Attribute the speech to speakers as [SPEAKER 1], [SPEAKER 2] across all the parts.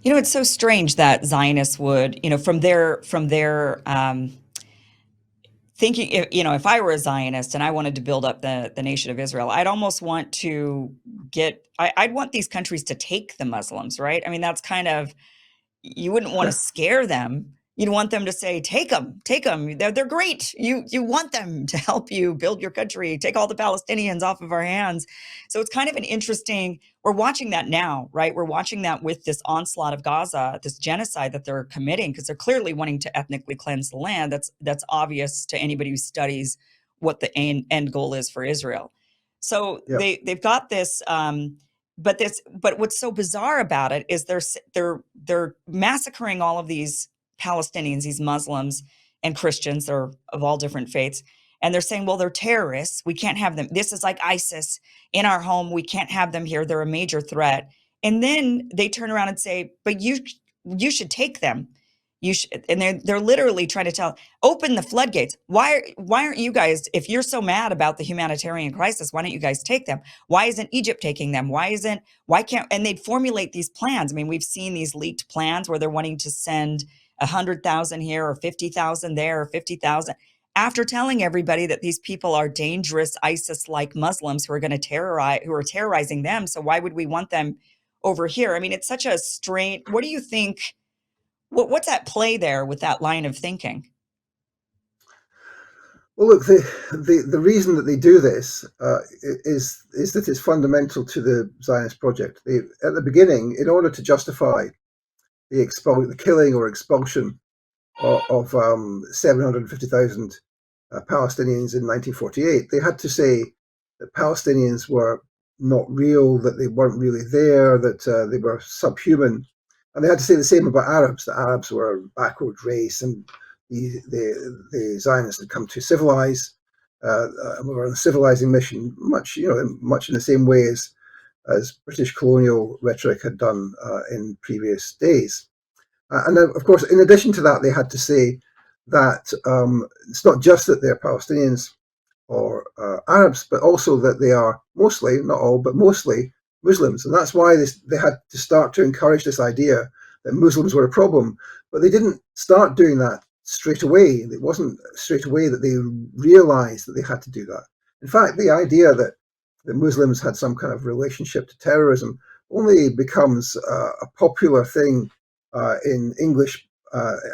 [SPEAKER 1] It's so strange that Zionists would, from their thinking, if I were a Zionist and I wanted to build up the nation of Israel, I'd almost want to I'd want these countries to take the Muslims, right? I mean, that's kind of, you wouldn't want to scare them. You'd want them to say, take them. They're great. You want them to help you build your country, take all the Palestinians off of our hands. So it's kind of an interesting, we're watching that now, right? We're watching that with this onslaught of Gaza, this genocide that they're committing, because they're clearly wanting to ethnically cleanse the land. That's obvious to anybody who studies what the end goal is for Israel. So
[SPEAKER 2] Yeah.
[SPEAKER 1] they've got this but what's so bizarre about it is they're massacring all of these Palestinians, these Muslims and Christians. They're of all different faiths, and they're saying, well, they're terrorists, we can't have them. This is like ISIS in our home, we can't have them here, they're a major threat. And then they turn around and say, but you should take them. You should, and they're literally trying to tell, open the floodgates. Why aren't you guys, if you're so mad about the humanitarian crisis, why don't you guys take them? Why isn't Egypt taking them? Why can't, and they'd formulate these plans. I mean, we've seen these leaked plans where they're wanting to send 100,000 here or 50,000 there or 50,000, after telling everybody that these people are dangerous ISIS-like Muslims who are terrorizing them. So why would we want them over here? I mean, it's such a strange, what do you think? What's at play there with that line of thinking?
[SPEAKER 2] Well, look, the reason that they do this is that it's fundamental to the Zionist project. At the beginning, in order to justify the killing or expulsion of 750,000 Palestinians in 1948, they had to say that Palestinians were not real, that they weren't really there, that they were subhuman. And they had to say the same about Arabs, that Arabs were a backward race, and the Zionists had come to civilize, were on a civilizing mission, much in the same way as British colonial rhetoric had done in previous days. And then, of course, in addition to that, they had to say that it's not just that they're Palestinians or Arabs, but also that they are mostly, not all, but mostly Muslims. And that's why they had to start to encourage this idea that Muslims were a problem. But they didn't start doing that straight away. It wasn't straight away that they realized that they had to do that. In fact, the idea that the Muslims had some kind of relationship to terrorism only becomes a popular thing in English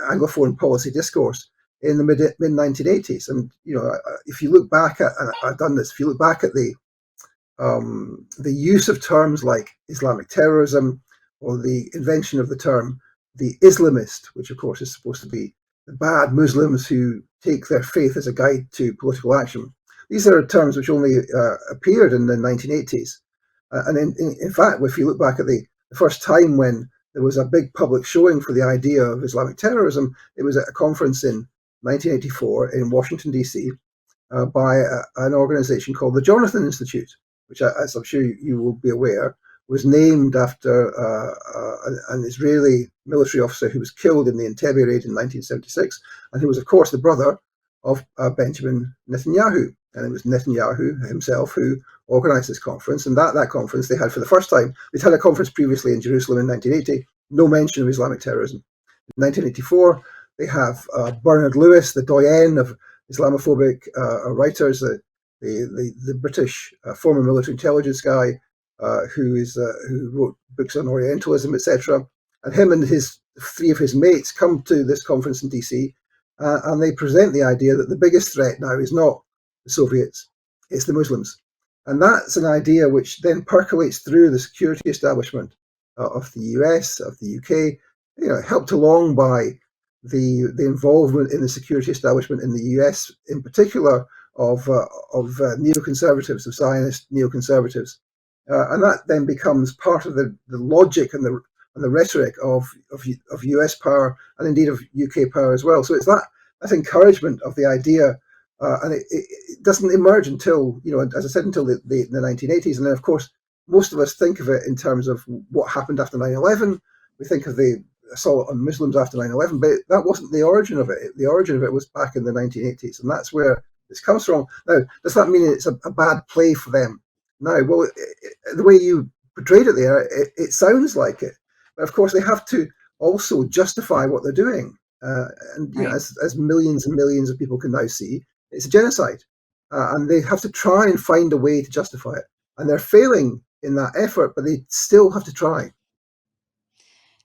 [SPEAKER 2] Anglophone policy discourse in the mid 1980s. And if you look back at, and I've done this, if you look back at the use of terms like Islamic terrorism, or the invention of the term the Islamist, which of course is supposed to be the bad Muslims who take their faith as a guide to political action. These are terms which only appeared in the 1980s. And in fact, if you look back at the first time when there was a big public showing for the idea of Islamic terrorism, it was at a conference in 1984 in Washington, D.C., by an organization called the Jonathan Institute, which, as I'm sure you will be aware, was named after an Israeli military officer who was killed in the Entebbe raid in 1976, and who was, of course, the brother of Benjamin Netanyahu. And it was Netanyahu himself who organized this conference. And that conference they had for the first time. They'd had a conference previously in Jerusalem in 1980, no mention of Islamic terrorism. In 1984, they have Bernard Lewis, the doyen of Islamophobic writers, the British former military intelligence guy, who wrote books on Orientalism, etc. And him and three of his mates come to this conference in DC, and they present the idea that the biggest threat now is not the Soviets, it's the Muslims. And that's an idea which then percolates through the security establishment of the US, of the UK, helped along by the involvement in the security establishment in the US, in particular of neoconservatives, of Zionist neoconservatives. And that then becomes part of the logic and the rhetoric of US power, and indeed of UK power as well. So it's that encouragement of the idea, and it doesn't emerge until, as I said, until the 1980s. And then, of course, most of us think of it in terms of what happened after 9/11. We think of the assault on Muslims after 9/11, but that wasn't the origin of it. The origin of it was back in the 1980s, and that's where this comes from. Now, does that mean it's a bad play for them? No. Well, the way you portrayed it there, it sounds like it. But of course, they have to also justify what they're doing. And
[SPEAKER 1] Right.
[SPEAKER 2] as millions and millions of people can now see, it's a genocide, and they have to try and find a way to justify it. And they're failing in that effort, but they still have to try.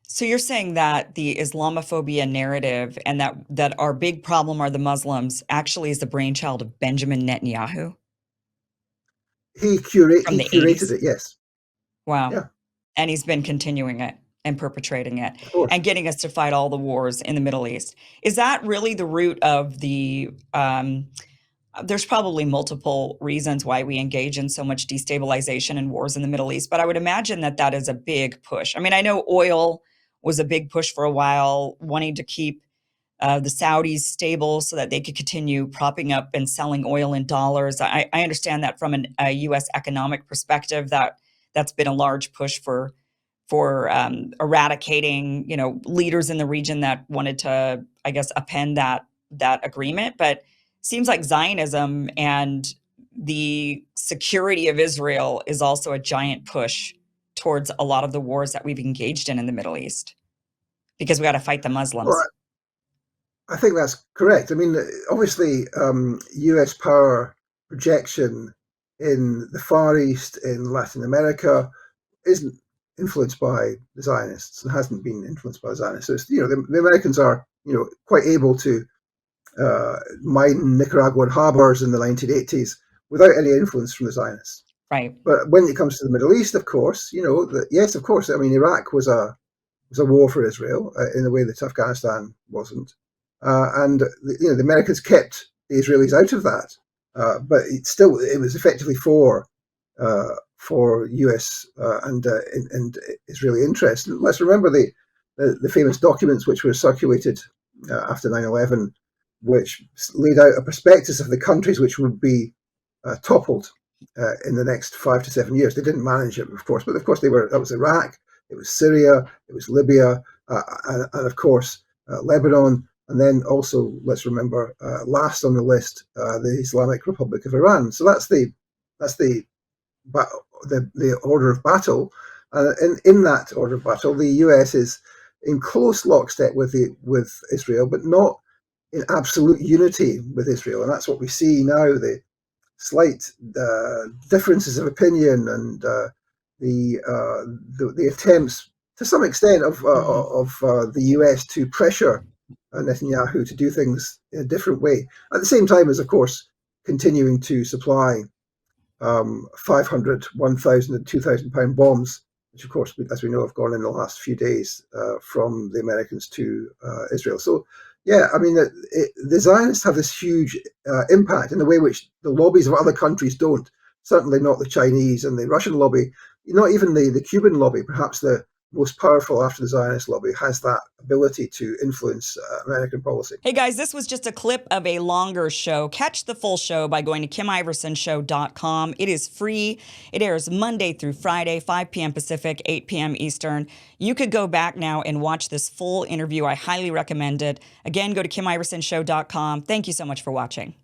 [SPEAKER 1] So you're saying that the Islamophobia narrative and that our big problem are the Muslims actually is the brainchild of Benjamin Netanyahu from
[SPEAKER 2] He
[SPEAKER 1] the
[SPEAKER 2] curated
[SPEAKER 1] 80's?
[SPEAKER 2] it, yes,
[SPEAKER 1] Wow.
[SPEAKER 2] yeah,
[SPEAKER 1] And he's been continuing it and perpetrating it
[SPEAKER 2] of course.
[SPEAKER 1] and getting us to fight all the wars in the Middle East. Is that really the root of there's probably multiple reasons why we engage in so much destabilization and wars in the Middle East, but I would imagine that that is a big push. I mean, I know oil was a big push for a while, wanting to keep the Saudis stable so that they could continue propping up and selling oil in dollars. I understand that from a U.S. economic perspective, that's been a large push for eradicating, leaders in the region that wanted to, I guess, append that agreement. But seems like Zionism and the security of Israel is also a giant push towards a lot of the wars that we've engaged in the Middle East because we got to fight the
[SPEAKER 2] Well,
[SPEAKER 1] Muslims.
[SPEAKER 2] I think that's correct. I mean, obviously, US power projection in the Far East, in Latin America, isn't influenced by the Zionists and hasn't been influenced by the Zionists. So it's, the Americans are, quite able to mine Nicaraguan harbors in the 1980s without any influence from the Zionists.
[SPEAKER 1] Right.
[SPEAKER 2] But when it comes to the Middle East, of course, yes, of course. I mean, Iraq was a war for Israel in a way that Afghanistan wasn't, and the Americans kept the Israelis out of that, but it was effectively for U.S. And Israeli interests. Let's remember the famous documents which were circulated after 9/11, which laid out a prospectus of the countries which would be toppled in the next 5 to 7 years. They didn't manage it, of course, but of course they were. That was Iraq, it was Syria, it was Libya, and of course Lebanon, and then also let's remember last on the list, the Islamic Republic of Iran. So that's the order of battle. In that order of battle, the US is in close lockstep with Israel, but not in absolute unity with Israel, and that's what we see now. The slight differences of opinion and the attempts, to some extent,
[SPEAKER 1] Mhm.
[SPEAKER 2] of the US to pressure Netanyahu to do things in a different way. At the same time as, of course, continuing to supply 500, 1,000, and 2,000 pound bombs, which, of course, as we know, have gone in the last few days from the Americans to Israel. So, yeah, I mean, the Zionists have this huge impact in the way which the lobbies of other countries don't. Certainly not the Chinese and the Russian lobby, not even the Cuban lobby, perhaps the most powerful after the Zionist lobby, has that ability to influence American policy.
[SPEAKER 1] Hey guys, this was just a clip of a longer show. Catch the full show by going to KimIversonShow.com. It is free. It airs Monday through Friday, 5 p.m. Pacific, 8 p.m. Eastern. You could go back now and watch this full interview. I highly recommend it. Again, go to KimIversonShow.com. Thank you so much for watching.